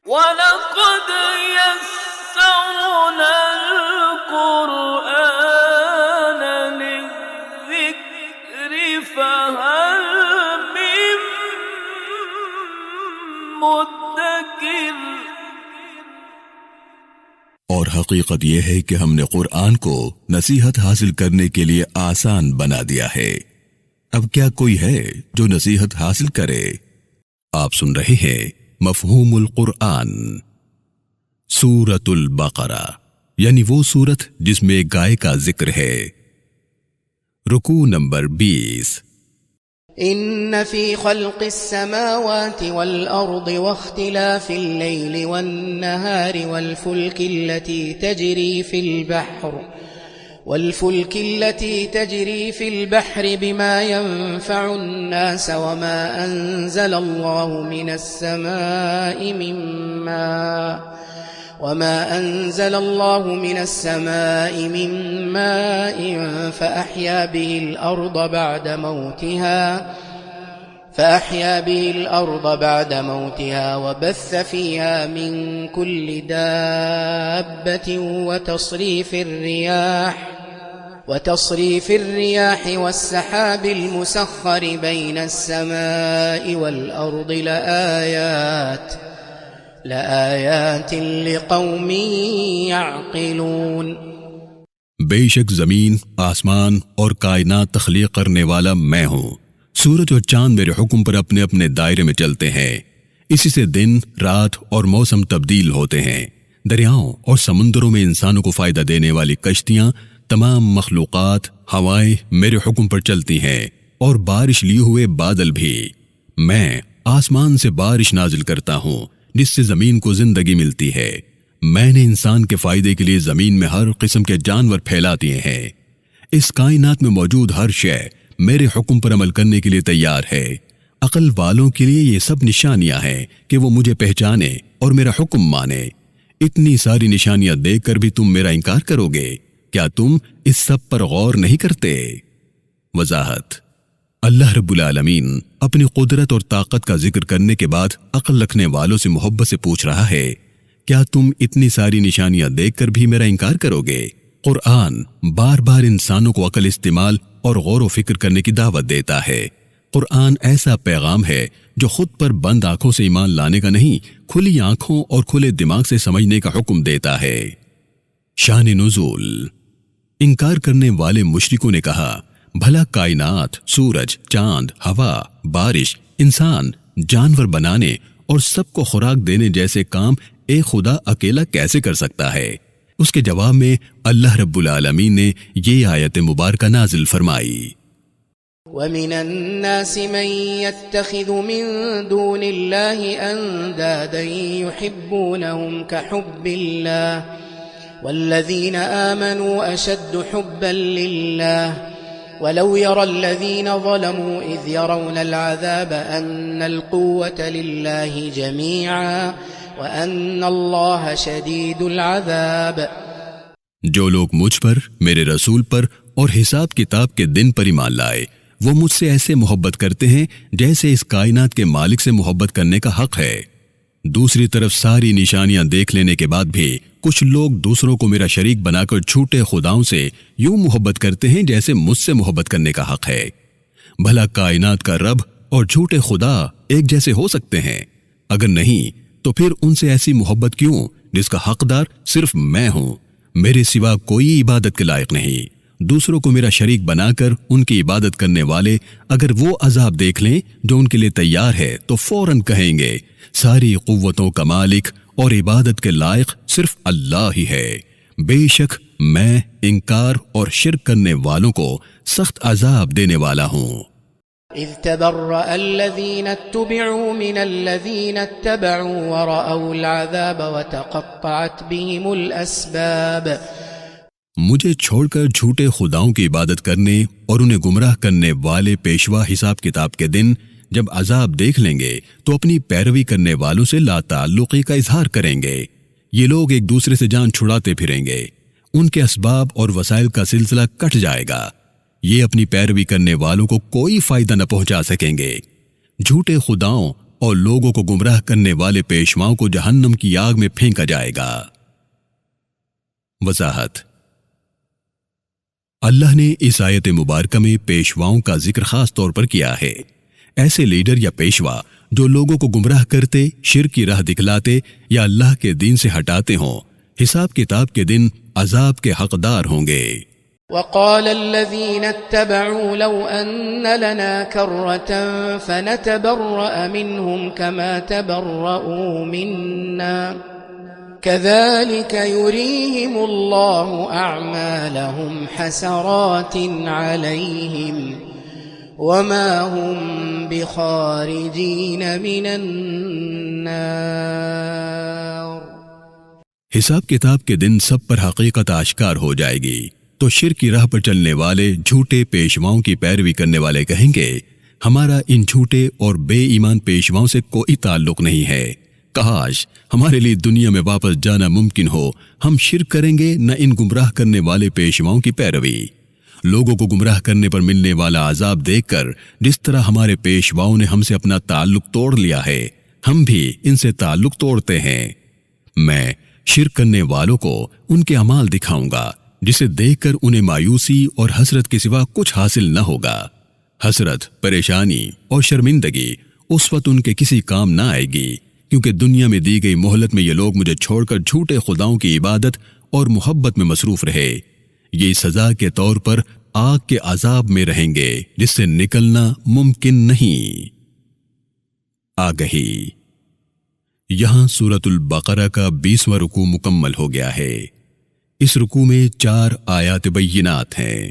وَلَقَدْ يَسَّرْنَا الْقُرْآنَ لِلذِّكْرِ فَهَلْ مِن مُّدَّكِرٍ۔ اور حقیقت یہ ہے کہ ہم نے قرآن کو نصیحت حاصل کرنے کے لیے آسان بنا دیا ہے۔ اب کیا کوئی ہے جو نصیحت حاصل کرے؟ آپ سن رہے ہیں مفہوم القرآن۔ سورۃ البقرہ یعنی وہ سورت جس میں ایک گائے کا ذکر ہے۔ رکوع نمبر 20۔ ان فی خلق السماوات والارض واختلاف الليل والنهار والفلك التي تجري في البحر بما ينفع الناس وما أنزل الله من السماء من ماء فأحيا به الأرض بعد موتها وبث فيها من كل دابة وتصريف الرياح والسحاب المسخر بين السماء والأرض لآيات لقوم يعقلون۔ بے شک زمین، آسمان اور کائنات تخلیق کرنے والا میں ہوں۔ سورج اور چاند میرے حکم پر اپنے اپنے دائرے میں چلتے ہیں، اسی سے دن، رات اور موسم تبدیل ہوتے ہیں۔ دریاؤں اور سمندروں میں انسانوں کو فائدہ دینے والی کشتیاں، تمام مخلوقات، ہوائیں میرے حکم پر چلتی ہیں، اور بارش لیے ہوئے بادل بھی۔ میں آسمان سے بارش نازل کرتا ہوں جس سے زمین کو زندگی ملتی ہے۔ میں نے انسان کے فائدے کے لیے زمین میں ہر قسم کے جانور پھیلا دیے ہیں۔ اس کائنات میں موجود ہر شے میرے حکم پر عمل کرنے کے لیے تیار ہے۔ عقل والوں کے لیے یہ سب نشانیاں ہیں کہ وہ مجھے پہچانے اور میرا حکم مانے۔ اتنی ساری نشانیاں دیکھ کر بھی تم میرا انکار کرو گے؟ کیا تم اس سب پر غور نہیں کرتے؟ وضاحت: اللہ رب العالمین اپنی قدرت اور طاقت کا ذکر کرنے کے بعد عقل رکھنے والوں سے محبت سے پوچھ رہا ہے، کیا تم اتنی ساری نشانیاں دیکھ کر بھی میرا انکار کرو گے؟ قرآن بار بار انسانوں کو عقل استعمال اور غور و فکر کرنے کی دعوت دیتا ہے۔ قرآن ایسا پیغام ہے جو خود پر بند آنکھوں سے ایمان لانے کا نہیں، کھلی آنکھوں اور کھلے دماغ سے سمجھنے کا حکم دیتا ہے۔ شان نزول: انکار کرنے والے مشرکوں نے کہا، بھلا کائنات، سورج، چاند، ہوا، بارش، انسان، جانور بنانے اور سب کو خوراک دینے جیسے کام ایک خدا اکیلا کیسے کر سکتا ہے؟ اس کے جواب میں اللہ رب العالمین نے یہ آیت مبارکہ نازل فرمائی۔ وَمِنَ النَّاسِ مَن يَتَّخِذُ مِن دُونِ اللَّهِ أَندَادًا يُحِبُّونَهُمْ كَحُبِّ اللَّهِ وَالَّذِينَ آمَنُوا أَشَدُّ حُبًّا لِّلَّهِ وَلَوْ يَرَى الَّذِينَ ظَلَمُوا إِذْ يَرَوْنَ الْعَذَابَ أَنَّ الْقُوَّةَ لِلَّهِ جَمِيعًا وَأَنَّ اللَّهَ شَدِيدُ الْعَذَابِ۔ جو لوگ مجھ پر، میرے رسول پر اور حساب کتاب کے دن پر ایمان لائے، وہ مجھ سے ایسے محبت کرتے ہیں جیسے اس کائنات کے مالک سے محبت کرنے کا حق ہے۔ دوسری طرف ساری نشانیاں دیکھ لینے کے بعد بھی کچھ لوگ دوسروں کو میرا شریک بنا کر جھوٹے خداؤں سے یوں محبت کرتے ہیں جیسے مجھ سے محبت کرنے کا حق ہے۔ بھلا کائنات کا رب اور جھوٹے خدا ایک جیسے ہو سکتے ہیں؟ اگر نہیں تو پھر ان سے ایسی محبت کیوں جس کا حقدار صرف میں ہوں؟ میرے سوا کوئی عبادت کے لائق نہیں۔ دوسروں کو میرا شریک بنا کر ان کی عبادت کرنے والے اگر وہ عذاب دیکھ لیں جو ان کے لیے تیار ہے تو فوراً کہیں گے، ساری قوتوں کا مالک اور عبادت کے لائق صرف اللہ ہی ہے۔ بے شک میں انکار اور شرک کرنے والوں کو سخت عذاب دینے والا ہوں۔ اذ تبرأ الذين اتبعوا من الذين اتبعوا ورأوا العذاب وتقطعت بهم الأسباب۔ مجھے چھوڑ کر جھوٹے خداؤں کی عبادت کرنے اور انہیں گمراہ کرنے والے پیشوا حساب کتاب کے دن جب عذاب دیکھ لیں گے تو اپنی پیروی کرنے والوں سے لا تعلقی کا اظہار کریں گے۔ یہ لوگ ایک دوسرے سے جان چھڑاتے پھریں گے، ان کے اسباب اور وسائل کا سلسلہ کٹ جائے گا۔ یہ اپنی پیروی کرنے والوں کو کوئی فائدہ نہ پہنچا سکیں گے۔ جھوٹے خداؤں اور لوگوں کو گمراہ کرنے والے پیشواؤں کو جہنم کی آگ میں پھینکا جائے گا۔ وضاحت: اللہ نے اس آیت مبارکہ میں پیشواؤں کا ذکر خاص طور پر کیا ہے۔ ایسے لیڈر یا پیشوا جو لوگوں کو گمراہ کرتے، شرک کی راہ دکھلاتے یا اللہ کے دین سے ہٹاتے ہوں، حساب کتاب کے دن عذاب کے حقدار ہوں گے۔ وقال الذين اتبعوا لو أن لنا كرة فنتبرأ منهم كما تبرؤوا منا كذلك يريهم الله أعمالهم حسرات عليهم وما هم بخارجين من النار۔ حساب کتاب کے دن سب پر حقیقت آشکار ہو جائے گی تو شرک کی راہ پر چلنے والے جھوٹے پیشواؤں کی پیروی کرنے والے کہیں گے، ہمارا ان جھوٹے اور بے ایمان پیشواؤں سے کوئی تعلق نہیں ہے، کاش ہمارے لیے دنیا میں واپس جانا ممکن ہو، ہم شرک کریں گے نہ ان گمراہ کرنے والے پیشواؤں کی پیروی۔ لوگوں کو گمراہ کرنے پر ملنے والا عذاب دیکھ کر جس طرح ہمارے پیشواؤں نے ہم سے اپنا تعلق توڑ لیا ہے، ہم بھی ان سے تعلق توڑتے ہیں۔ میں شرک کرنے والوں کو ان کے اعمال دکھاؤں گا جسے دیکھ کر انہیں مایوسی اور حسرت کے سوا کچھ حاصل نہ ہوگا۔ حسرت، پریشانی اور شرمندگی اس وقت ان کے کسی کام نہ آئے گی، کیونکہ دنیا میں دی گئی مہلت میں یہ لوگ مجھے چھوڑ کر جھوٹے خداؤں کی عبادت اور محبت میں مصروف رہے۔ یہ سزا کے طور پر آگ کے عذاب میں رہیں گے جس سے نکلنا ممکن نہیں۔ آگہی: یہاں سورۃ البقرہ کا 20واں رکوع مکمل ہو گیا ہے۔ اس رکوع میں 4 آیات بینات ہیں۔